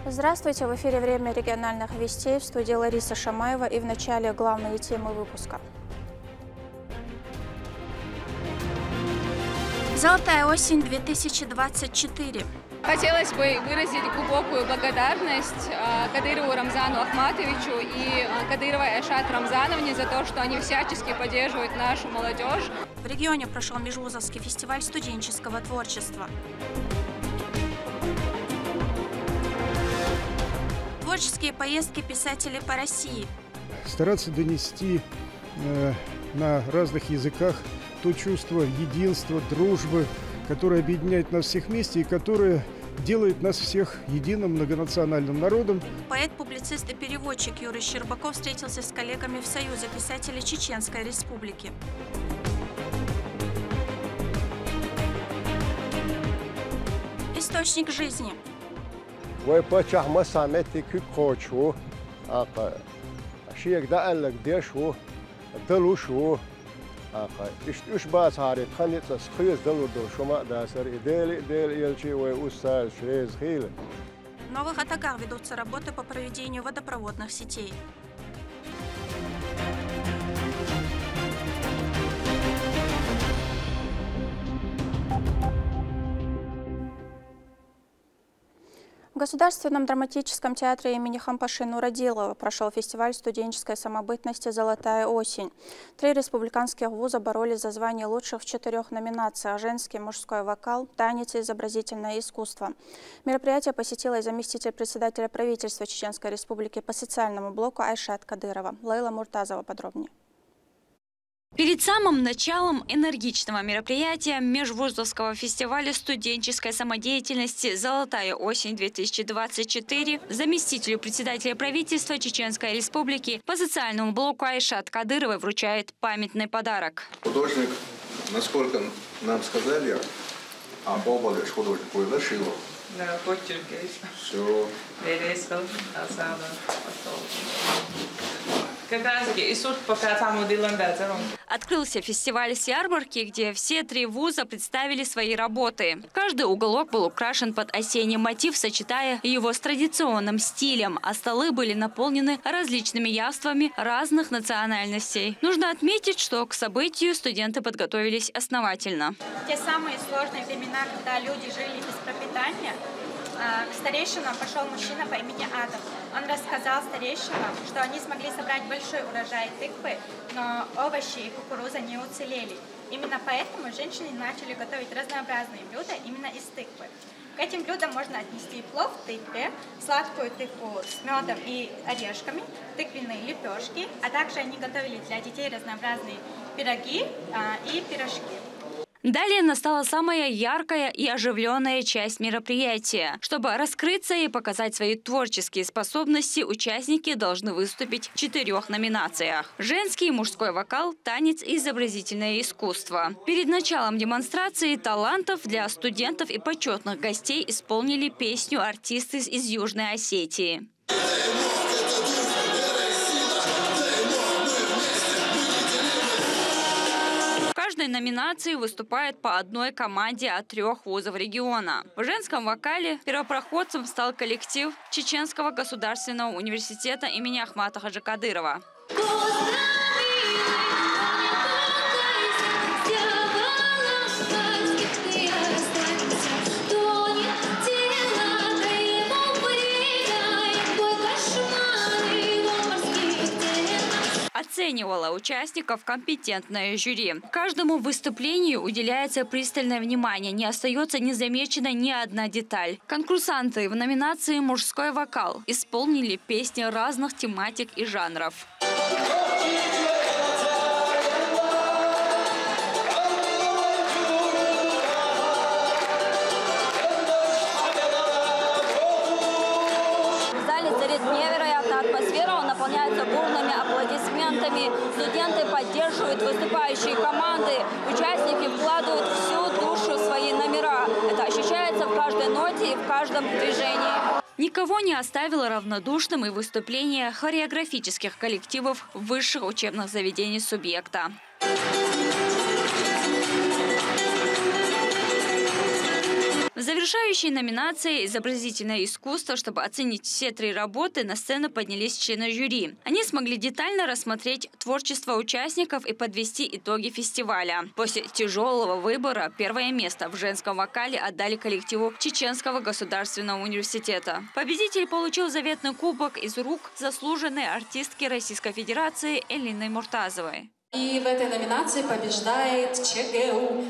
Здравствуйте! В эфире «Время региональных вестей», в студии Лариса Шамаева, и в начале главные темы выпуска. Золотая осень 2024. Хотелось бы выразить глубокую благодарность Кадырову Рамзану Ахматовичу и Кадыровой Айшат Рамзановне за то, что они всячески поддерживают нашу молодежь. В регионе прошел межвузовский фестиваль студенческого творчества. Творческие поездки писателей по России. Стараться донести на разных языках то чувство единства, дружбы, которое объединяет нас всех вместе и которое делает нас всех единым многонациональным народом. Поэт, публицист и переводчик Юрий Щербаков встретился с коллегами в Союзе писателей Чеченской Республики. Источник жизни. В Новых Атагах ведутся работы по проведению водопроводных сетей. В Государственном драматическом театре имени Хампаши Нурадилова прошел фестиваль студенческой самобытности «Золотая осень». 3 республиканских вуза боролись за звание лучших в 4 номинациях: женский, мужской вокал, танец и изобразительное искусство. Мероприятие посетила и заместитель председателя правительства Чеченской Республики по социальному блоку Айшат Кадырова. Лейла Муртазова подробнее. Перед самым началом энергичного мероприятия межвузовского фестиваля студенческой самодеятельности «Золотая осень-2024» заместителю председателя правительства Чеченской Республики по социальному блоку Айшат Кадыровой вручает памятный подарок. Художник, насколько нам сказали, Бобалыш художник Шилов. Да, почерк есть. Все. Как раз таки, пока там Открылся фестиваль с ярмарки, где все 3 вуза представили свои работы. Каждый уголок был украшен под осенний мотив, сочетая его с традиционным стилем, а столы были наполнены различными явствами разных национальностей. Нужно отметить, что к событию студенты подготовились основательно. Те самые сложные времена, когда люди жили без пропитания, к старейшинам пошел мужчина по имени Адам. Он рассказал старейшинам, что они смогли собрать большой урожай тыквы, но овощи и кукуруза не уцелели. Именно поэтому женщины начали готовить разнообразные блюда именно из тыквы. К этим блюдам можно отнести плов в тыкве, сладкую тыкву с медом и орешками, тыквенные лепешки, а также они готовили для детей разнообразные пироги и пирожки. Далее настала самая яркая и оживленная часть мероприятия. Чтобы раскрыться и показать свои творческие способности, участники должны выступить в 4 номинациях: женский и мужской вокал, танец и изобразительное искусство. Перед началом демонстрации талантов для студентов и почетных гостей исполнили песню артисты из Южной Осетии. В каждой номинации выступает по одной команде от 3 вузов региона. В женском вокале первопроходцем стал коллектив Чеченского государственного университета имени Ахмата Хаджи Кадырова. Оценивала участников компетентное жюри. Каждому выступлению уделяется пристальное внимание, не остается незамеченной ни одна деталь. Конкурсанты в номинации «Мужской вокал» исполнили песни разных тематик и жанров. Атмосфера, он наполняется бурными аплодисментами. Студенты поддерживают выступающие команды. Участники вкладывают всю душу в свои номера. Это ощущается в каждой ноте и в каждом движении. Никого не оставило равнодушным и выступление хореографических коллективов высших учебных заведений субъекта. В Завершающей номинацией «Изобразительное искусство», чтобы оценить все 3 работы, на сцену поднялись члены жюри. Они смогли детально рассмотреть творчество участников и подвести итоги фестиваля. После тяжелого выбора первое место в женском вокале отдали коллективу Чеченского государственного университета. Победитель получил заветный кубок из рук заслуженной артистки Российской Федерации Элины Муртазовой. И в этой номинации побеждает ЧГУ.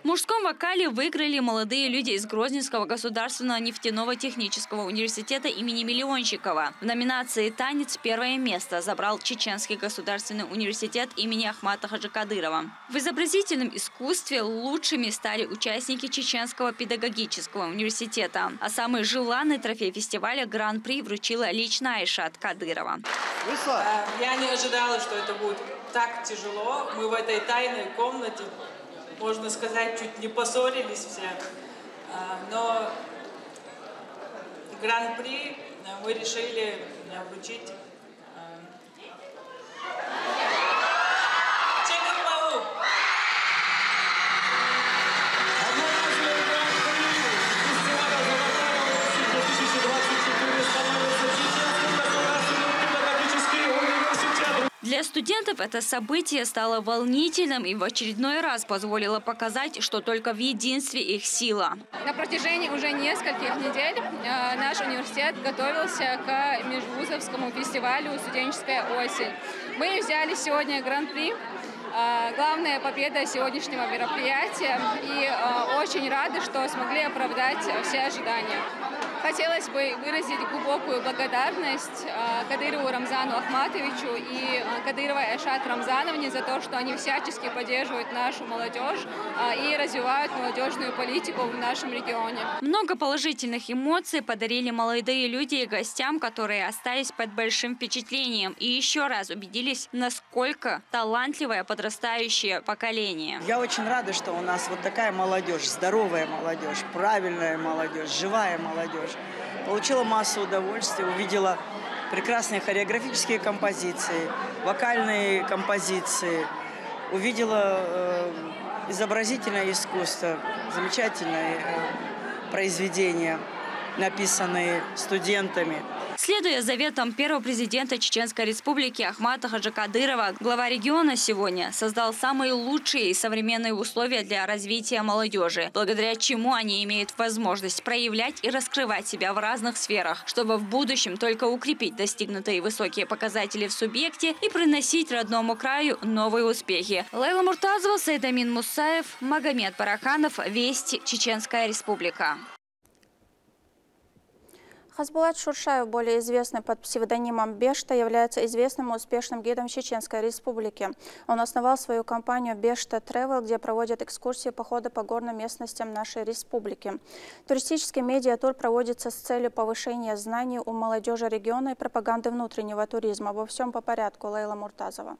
В мужском вокале выиграли молодые люди из Грозненского государственного нефтяного технического университета имени Миллионщикова. В номинации «Танец» первое место забрал Чеченский государственный университет имени Ахмата Хаджикадырова. В изобразительном искусстве лучшими стали участники Чеченского педагогического университета. А самый желанный трофей фестиваля Гран-при вручила лично Айшат Кадырова. Я не ожидала, что это будет так тяжело. Мы в этой тайной комнате, можно сказать, чуть не поссорились все. Но Гран-при мы решили вручить ЧГУ. Для студентов это событие стало волнительным и в очередной раз позволило показать, что только в единстве их сила. На протяжении уже нескольких недель наш университет готовился к межвузовскому фестивалю «Студенческая осень». Мы взяли сегодня Гран-при. Главная победа сегодняшнего мероприятия. И очень рады, что смогли оправдать все ожидания. Хотелось бы выразить глубокую благодарность Кадырову Рамзану Ахматовичу и Кадыровой Айшат Рамзановне за то, что они всячески поддерживают нашу молодежь и развивают молодежную политику в нашем регионе. Много положительных эмоций подарили молодые люди и гостям, которые остались под большим впечатлением и еще раз убедились, насколько талантливое подрастающее поколение. Я очень рада, что у нас вот такая молодежь, здоровая молодежь, правильная молодежь, живая молодежь. Получила массу удовольствия, увидела прекрасные хореографические композиции, вокальные композиции, увидела изобразительное искусство, замечательные произведения, написанные студентами. Следуя заветам первого президента Чеченской Республики Ахмата Хаджикадырова, глава региона сегодня создал самые лучшие и современные условия для развития молодежи, благодаря чему они имеют возможность проявлять и раскрывать себя в разных сферах, чтобы в будущем только укрепить достигнутые высокие показатели в субъекте и приносить родному краю новые успехи. Лейла Муртазова, Сайдамин Мусаев, Магомед Бараханов, Вести, Чеченская Республика. Хазбулат Шуршаев, более известный под псевдонимом Бешта, является известным и успешным гидом Чеченской Республики. Он основал свою компанию «Бешта Travel», где проводят экскурсии, походы по горным местностям нашей республики. Туристический медиатур проводится с целью повышения знаний у молодежи региона и пропаганды внутреннего туризма. Обо всем по порядку. Лейла Муртазова.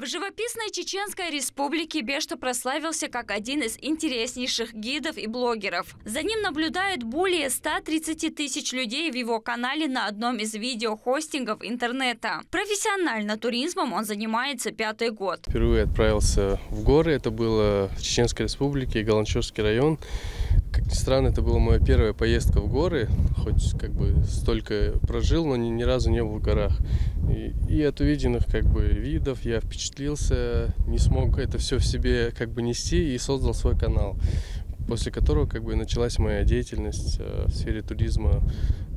В живописной Чеченской Республике Бешта прославился как один из интереснейших гидов и блогеров. За ним наблюдают более 130 тысяч людей в его канале на одном из видеохостингов интернета. Профессионально туризмом он занимается 5-й год. Впервые отправился в горы. Это было в Чеченской Республике, Галанчевский район. Как ни странно, это была моя первая поездка в горы. Хоть как бы столько прожил, но ни разу не был в горах. И от увиденных как бы видов я впечатлился, не смог это все в себе как бы нести и создал свой канал, после которого как бы началась моя деятельность в сфере туризма.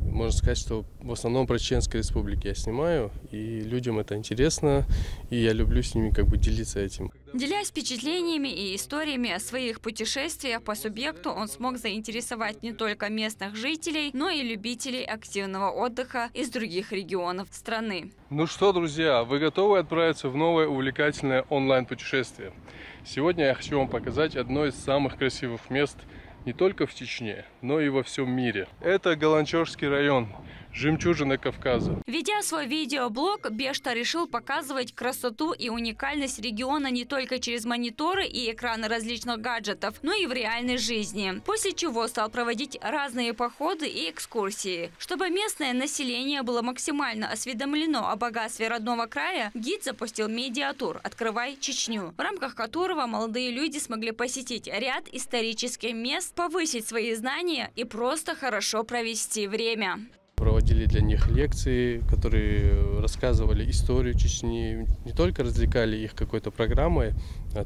Можно сказать, что в основном про Чеченской Республики я снимаю, и людям это интересно, и я люблю с ними как бы делиться этим. Делясь впечатлениями и историями о своих путешествиях по субъекту, он смог заинтересовать не только местных жителей, но и любителей активного отдыха из других регионов страны. Ну что, друзья, вы готовы отправиться в новое увлекательное онлайн-путешествие? Сегодня я хочу вам показать одно из самых красивых мест не только в Чечне, но и во всем мире. Это Галанчевский район жемчужина Кавказа. Ведя свой видеоблог, Бешта решил показывать красоту и уникальность региона не только через мониторы и экраны различных гаджетов, но и в реальной жизни. После чего стал проводить разные походы и экскурсии. Чтобы местное население было максимально осведомлено о богатстве родного края, гид запустил медиатур «Открывай Чечню», в рамках которого молодые люди смогли посетить ряд исторических мест, повысить свои знания и просто хорошо провести время. Проводили для них лекции, которые рассказывали историю Чечни, не только развлекали их какой-то программой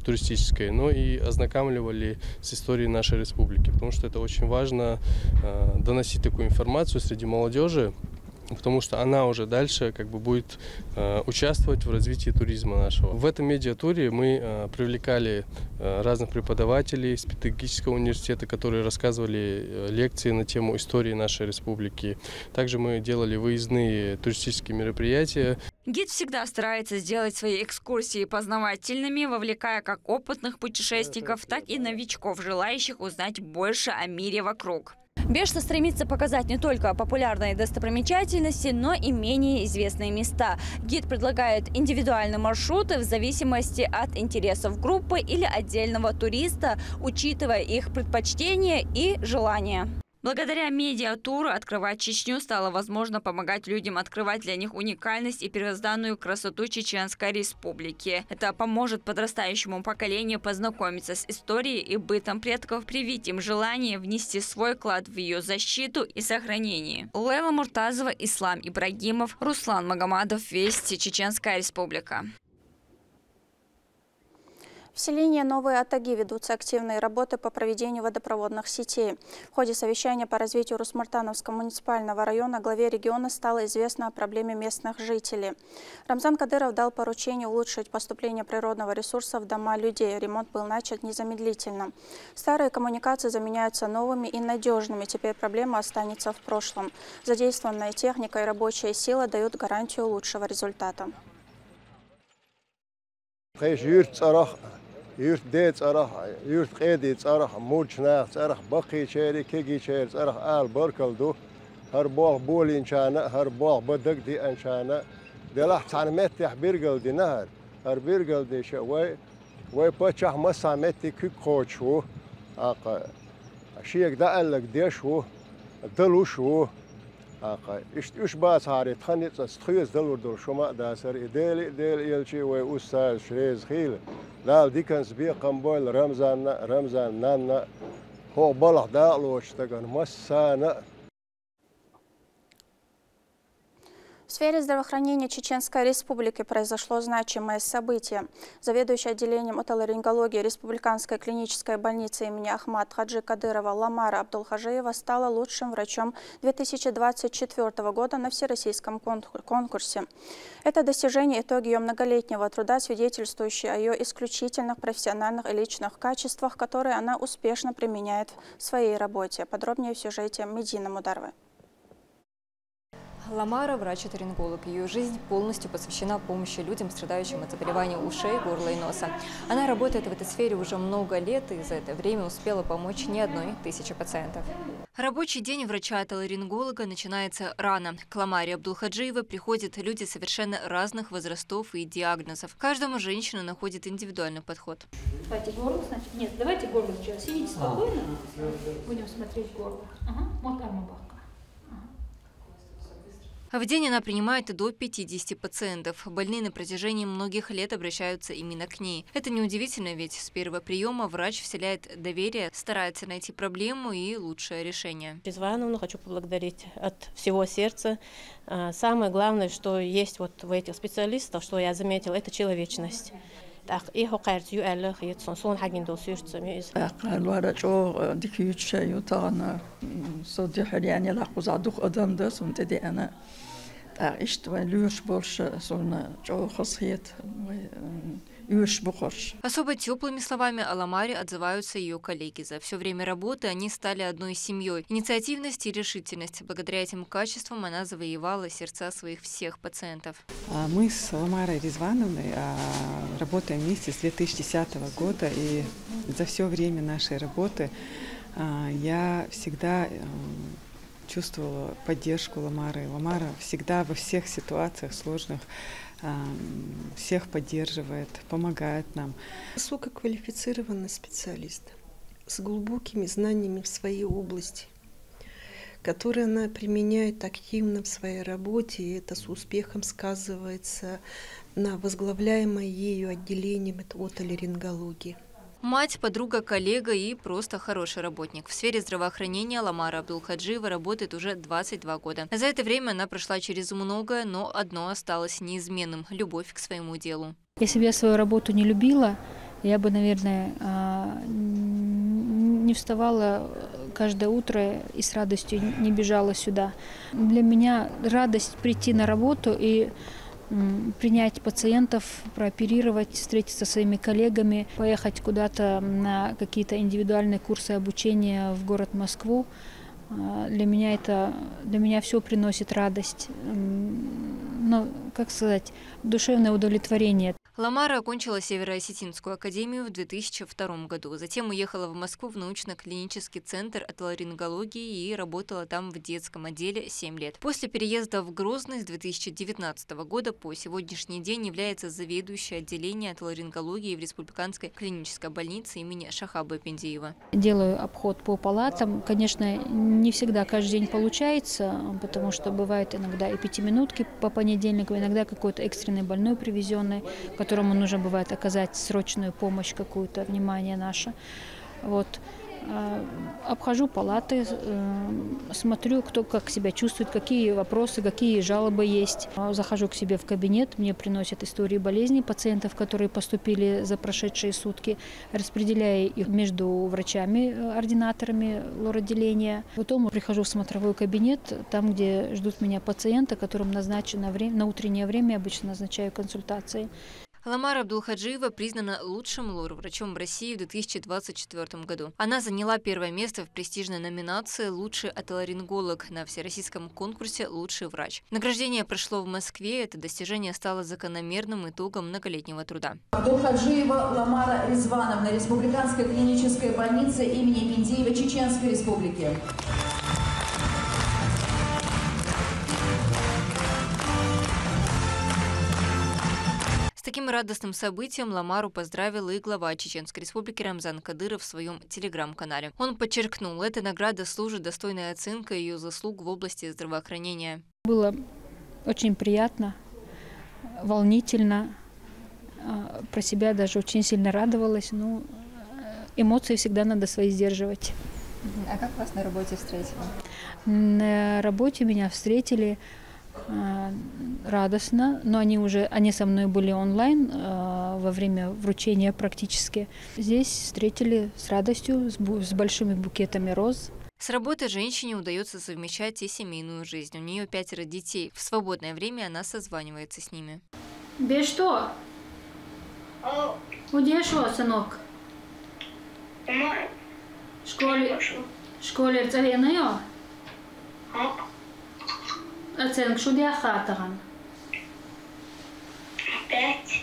туристической, но и ознакомливали с историей нашей республики, потому что это очень важно доносить такую информацию среди молодежи, потому что она уже дальше будет участвовать в развитии туризма нашего. В этом медиатуре мы привлекали разных преподавателей из педагогического университета, которые рассказывали лекции на тему истории нашей республики. Также мы делали выездные туристические мероприятия. Гид всегда старается сделать свои экскурсии познавательными, вовлекая как опытных путешественников, так и новичков, желающих узнать больше о мире вокруг. Бешта стремится показать не только популярные достопримечательности, но и менее известные места. Гид предлагает индивидуальные маршруты в зависимости от интересов группы или отдельного туриста, учитывая их предпочтения и желания. Благодаря медиатуру «Открывать Чечню» стало возможно помогать людям открывать для них уникальность и первозданную красоту Чеченской Республики. Это поможет подрастающему поколению познакомиться с историей и бытом предков, привить им желание внести свой вклад в ее защиту и сохранение. Лейла Муртазова, Ислам Ибрагимов, Руслан Магомадов, Вести, Чеченская Республика. В селении Новые Атаги ведутся активные работы по проведению водопроводных сетей. В ходе совещания по развитию Русмартановского муниципального района главе региона стало известно о проблеме местных жителей. Рамзан Кадыров дал поручение улучшить поступление природного ресурса в дома людей. Ремонт был начат незамедлительно. Старые коммуникации заменяются новыми и надежными. Теперь проблема останется в прошлом. Задействованная техника и рабочая сила дают гарантию лучшего результата. يورت ديت صراح يورت قيدي صراح موجنا صراح بقي شيري كيجي شير صراح بركل دو هربوغ بولي انشانا هربوغ بدق دي انشانا دي لاح تعلمت بيرجل دي نهر هر بيرجل دي شوي وي بتشح مسامتي كي كوتشو اق شيك ده قال لك ديشو دلوشو اق ايش باس هاري تخنيت استخيز دلور دول شما داسر ديل يلشي وي استاذ شريز خيل لا دي كان سبيق قنبول رمزان نانا هو بلح دالوش تكن مسانا. В сфере здравоохранения Чеченской Республики произошло значимое событие. Заведующий отделением отоларингологии Республиканской клинической больницы имени Ахмад Хаджи Кадырова Ламара Абдулхажиева стала лучшим врачом 2024 года на всероссийском конкурсе. Это достижение – итоги ее многолетнего труда, свидетельствующие о ее исключительных профессиональных и личных качествах, которые она успешно применяет в своей работе. Подробнее в сюжете Медина Мударвы. Ламара – врач-отоларинголог. Ее жизнь полностью посвящена помощи людям, страдающим от заболеваний ушей, горла и носа. Она работает в этой сфере уже много лет и за это время успела помочь не одной тысяче пациентов. Рабочий день врача-отоларинголога начинается рано. К Ламаре Абдулхаджиевой приходят люди совершенно разных возрастов и диагнозов. Каждому женщина находит индивидуальный подход. Давайте горло, значит. Нет, давайте горло сейчас. Сидите спокойно. Будем смотреть горло. В день она принимает до 50 пациентов. Больные на протяжении многих лет обращаются именно к ней. Это неудивительно, ведь с первого приема врач вселяет доверие, старается найти проблему и лучшее решение. Ризвановну хочу поблагодарить от всего сердца. Самое главное, что есть вот в этих специалистах, что я заметила, это человечность. Так, и хокарт юэлэх и сон хагин досюрцем из. الورا جو ديكيوت شيء وطانا صدق يعني لا قزادوخ أدم ده سنتدي أنا تعيشت وليش برش صرنا جو خصيت Особо теплыми словами о Ламаре отзываются ее коллеги. За все время работы они стали одной семьей. Инициативность и решительность. Благодаря этим качествам она завоевала сердца своих всех пациентов. Мы с Ламарой Ризвановной работаем вместе с 2010 года. И за все время нашей работы я всегда чувствовала поддержку Ламары. Ламара всегда во всех ситуациях сложных всех поддерживает, помогает нам. Высококвалифицированный специалист с глубокими знаниями в своей области, которые она применяет активно в своей работе, и это с успехом сказывается на возглавляемое ею отделением отоларингологии. Мать, подруга, коллега и просто хороший работник. В сфере здравоохранения Ламара Абдулхаджиева работает уже 22 года. За это время она прошла через многое, но одно осталось неизменным – любовь к своему делу. Если бы я свою работу не любила, я бы, наверное, не вставала каждое утро и с радостью не бежала сюда. Для меня радость прийти на работу и принять пациентов, прооперировать, встретиться со своими коллегами, поехать куда-то на какие-то индивидуальные курсы обучения в город Москву. Для меня все приносит радость, душевное удовлетворение. Ламара окончила Северо-Осетинскую академию в 2002 году. Затем уехала в Москву в научно-клинический центр отоларингологии и работала там в детском отделе 7 лет. После переезда в Грозный с 2019 года по сегодняшний день является заведующей отделением отоларингологии в Республиканской клинической больнице имени Шахаба Эпендиева. Делаю обход по палатам. Конечно, не всегда каждый день получается, потому что бывают иногда и пятиминутки по понедельникам, иногда какой-то экстренный больной привезенный, которому нужно бывает оказать срочную помощь, какое-то внимание наше. Обхожу палаты, смотрю, кто как себя чувствует, какие вопросы, какие жалобы есть. Захожу к себе в кабинет, мне приносят истории болезней пациентов, которые поступили за прошедшие сутки, распределяю их между врачами, ординаторами лор-отделения. Потом прихожу в смотровой кабинет, там, где ждут меня пациенты, которым назначено на утреннее время, обычно назначаю консультации. Ламара Абдулхаджиева признана лучшим лор-врачом в России в 2024 году. Она заняла первое место в престижной номинации «Лучший отоларинголог» на всероссийском конкурсе «Лучший врач». Награждение прошло в Москве. Это достижение стало закономерным итогом многолетнего труда. Абдулхаджиева Ламара Резвановна, Республиканской клинической больницы имени Эпендиева Чеченской Республики. С таким радостным событием Ламару поздравил и глава Чеченской Республики Рамзан Кадыров в своем телеграм-канале. Он подчеркнул, эта награда служит достойной оценкой ее заслуг в области здравоохранения. Было очень приятно, волнительно, про себя даже очень сильно радовалась. Но эмоции всегда надо свои сдерживать. А как вас на работе встретили? На работе меня встретили радостно, но они со мной были онлайн во время вручения практически. Здесь встретили с радостью, с большими букетами роз. С работы женщине удается совмещать и семейную жизнь. У нее 5 детей. В свободное время она созванивается с ними. Без что? Где что, сынок? В школе царенная? Оценка шудяхатаган. 5.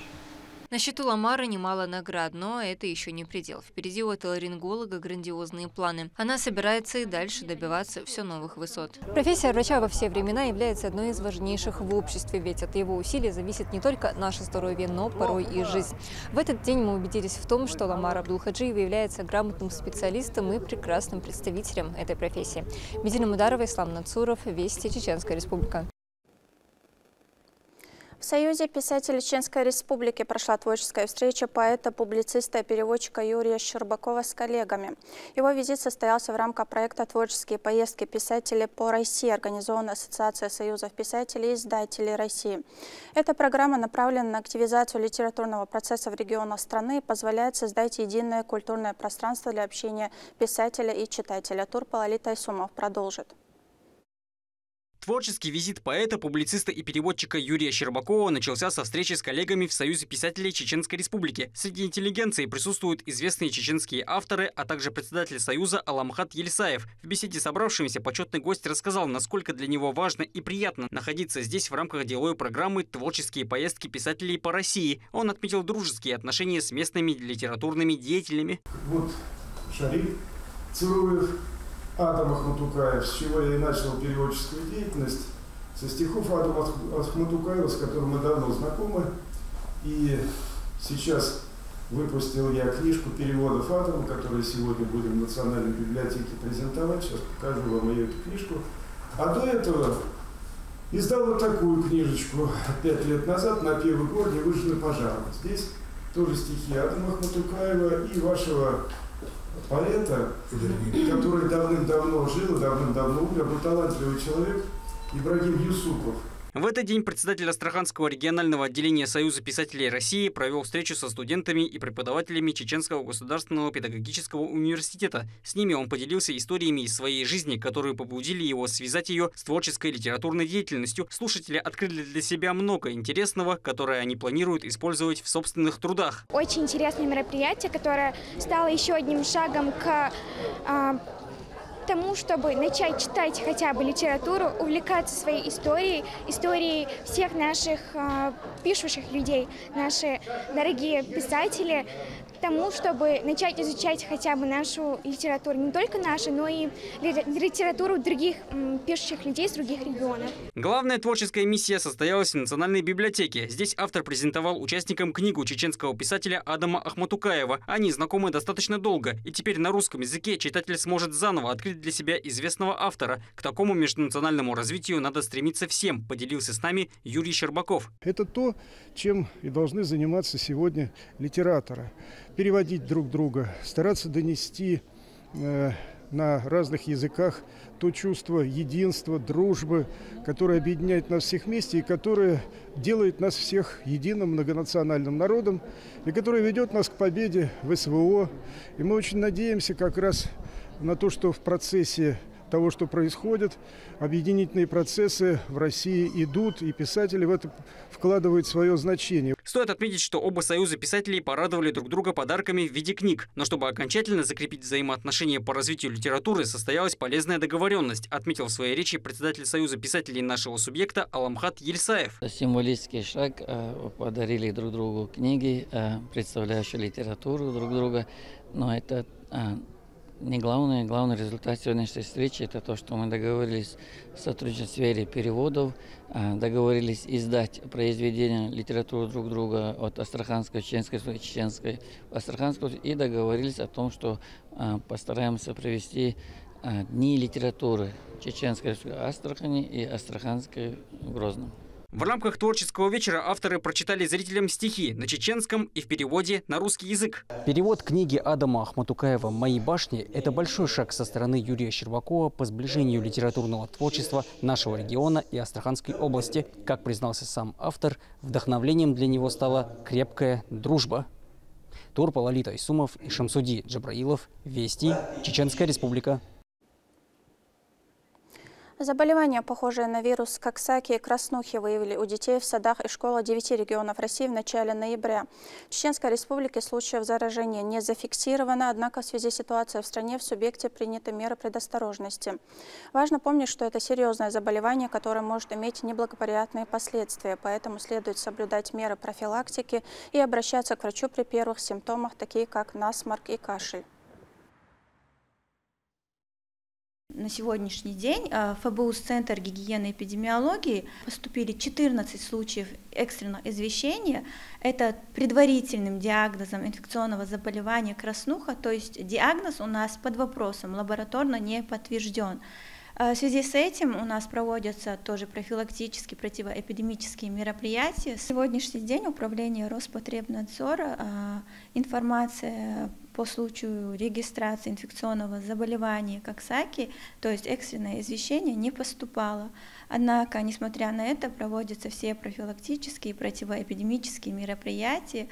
На счету Ламары немало наград, но это еще не предел. Впереди у отоларинголога грандиозные планы. Она собирается и дальше добиваться все новых высот. Профессия врача во все времена является одной из важнейших в обществе, ведь от его усилий зависит не только наше здоровье, но порой и жизнь. В этот день мы убедились в том, что Ламара Абдулхаджиева является грамотным специалистом и прекрасным представителем этой профессии. Медина Мударова, Ислам Нацуров, Вести, Чеченская Республика. В Союзе писателей Чеченской Республики прошла творческая встреча поэта, публициста и переводчика Юрия Щербакова с коллегами. Его визит состоялся в рамках проекта «Творческие поездки писателей по России», организованной Ассоциацией союзов писателей и издателей России. Эта программа направлена на активизацию литературного процесса в регионах страны и позволяет создать единое культурное пространство для общения писателя и читателя. Турпал Тайсумов продолжит. Творческий визит поэта, публициста и переводчика Юрия Щербакова начался со встречи с коллегами в Союзе писателей Чеченской Республики. Среди интеллигенции присутствуют известные чеченские авторы, а также председатель Союза Аламхат Елисаев. В беседе с собравшимися почетный гость рассказал, насколько для него важно и приятно находиться здесь в рамках деловой программы «Творческие поездки писателей по России». Он отметил дружеские отношения с местными литературными деятелями. Вот Шариф Цуруев, Адам Ахматукаев, с чего я и начал переводческую деятельность, со стихов Адама Ахматукаева, с которым мы давно знакомы. И сейчас выпустил я книжку переводов Адама, которую сегодня будем в Национальной библиотеке презентовать. Сейчас покажу вам ее, эту книжку. А до этого издал вот такую книжечку 5 лет назад «Напевы гор, невыжженный пожаром». Здесь тоже стихи Адама Ахматукаева и вашего поэта, который давным-давно жил и давным-давно умер, был талантливый человек Ибрагим Юсупов. В этот день председатель Астраханского регионального отделения Союза писателей России провел встречу со студентами и преподавателями Чеченского государственного педагогического университета. С ними он поделился историями из своей жизни, которые побудили его связать ее с творческой литературной деятельностью. Слушатели открыли для себя много интересного, которое они планируют использовать в собственных трудах. Очень интересное мероприятие, которое стало еще одним шагом к тому, чтобы начать читать хотя бы литературу, увлекаться своей историей всех наших пишущих людей, наши дорогие писатели, тому, чтобы начать изучать хотя бы нашу литературу, не только нашу, но и литературу других пишущих людей из других регионов. Главная творческая миссия состоялась в Национальной библиотеке. Здесь автор презентовал участникам книгу чеченского писателя Адама Ахматукаева. Они знакомы достаточно долго, и теперь на русском языке читатель сможет заново открыть для себя известного автора. К такому межнациональному развитию надо стремиться всем, поделился с нами Юрий Щербаков. Это то, чем и должны заниматься сегодня литераторы. Переводить друг друга, стараться донести на разных языках то чувство единства, дружбы, которое объединяет нас всех вместе и которое делает нас всех единым многонациональным народом и которое ведет нас к победе в СВО. И мы очень надеемся как раз на то, что в процессе того, что происходит, объединительные процессы в России идут, и писатели в это вкладывают свое значение. Стоит отметить, что оба союза писателей порадовали друг друга подарками в виде книг. Но чтобы окончательно закрепить взаимоотношения по развитию литературы, состоялась полезная договоренность, отметил в своей речи председатель Союза писателей нашего субъекта Аламхат Ельсаев. Символический шаг. Подарили друг другу книги, представляющие литературу друг друга. Но это не главное. Главный результат сегодняшней встречи – это то, что мы договорились в сотрудничестве в сфере переводов, договорились издать произведения литературы друг друга от астраханской, чеченской, астраханской, и договорились о том, что постараемся провести дни литературы чеченской Астрахани и астраханской в Грозном. В рамках творческого вечера авторы прочитали зрителям стихи на чеченском и в переводе на русский язык. Перевод книги Адама Ахматукаева «Мои башни» – это большой шаг со стороны Юрия Щербакова по сближению литературного творчества нашего региона и Астраханской области. Как признался сам автор, вдохновлением для него стала крепкая дружба. Турпа Лалита Исумов и Шамсуди Джабраилов. Вести. Чеченская республика. Заболевания, похожие на вирус Коксаки и краснухи, выявили у детей в садах и школах 9 регионов России в начале ноября. В Чеченской республике случаев заражения не зафиксировано, однако в связи с ситуацией в стране в субъекте приняты меры предосторожности. Важно помнить, что это серьезное заболевание, которое может иметь неблагоприятные последствия, поэтому следует соблюдать меры профилактики и обращаться к врачу при первых симптомах, такие как насморк и кашель. На сегодняшний день в ФБУС Центр гигиены и эпидемиологии поступили 14 случаев экстренного извещения. Это предварительным диагнозом инфекционного заболевания краснуха, то есть диагноз у нас под вопросом, лабораторно не подтвержден. В связи с этим у нас проводятся тоже профилактические, противоэпидемические мероприятия. На сегодняшний день Управление Роспотребнадзора информация по случаю регистрации инфекционного заболевания Коксаки, то есть экстренное извещение, не поступало. Однако, несмотря на это, проводятся все профилактические и противоэпидемические мероприятия.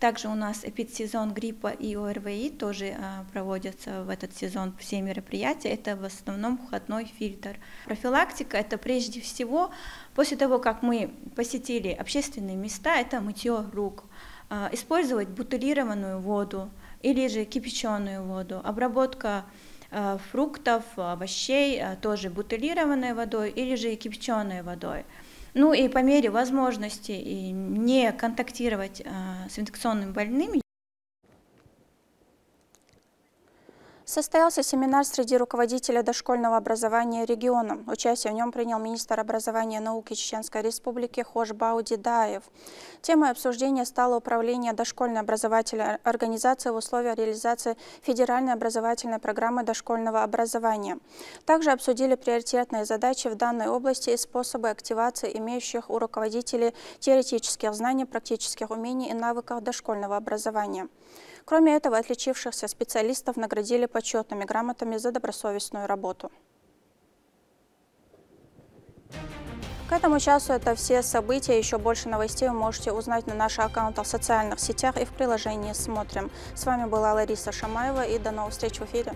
Также у нас эпидсезон гриппа и ОРВИ тоже проводятся в этот сезон все мероприятия. Это в основном входной фильтр. Профилактика – это прежде всего после того, как мы посетили общественные места, это мытье рук. Использовать бутилированную воду или же кипяченую воду. Обработка фруктов, овощей тоже бутилированной водой или же кипяченой водой. Ну и по мере возможности не контактировать с инфекционными больными. Состоялся семинар среди руководителей дошкольного образования региона. Участие в нем принял министр образования и науки Чеченской Республики Хошбау Дидаев. Темой обсуждения стало управление дошкольной образовательной организацией в условиях реализации федеральной образовательной программы дошкольного образования. Также обсудили приоритетные задачи в данной области и способы активации имеющих у руководителей теоретических знаний, практических умений и навыков дошкольного образования. Кроме этого, отличившихся специалистов наградили почетными грамотами за добросовестную работу. К этому часу это все события. Еще больше новостей вы можете узнать на наших аккаунтах в социальных сетях и в приложении «Смотрим». С вами была Лариса Шамаева и до новых встреч в эфире.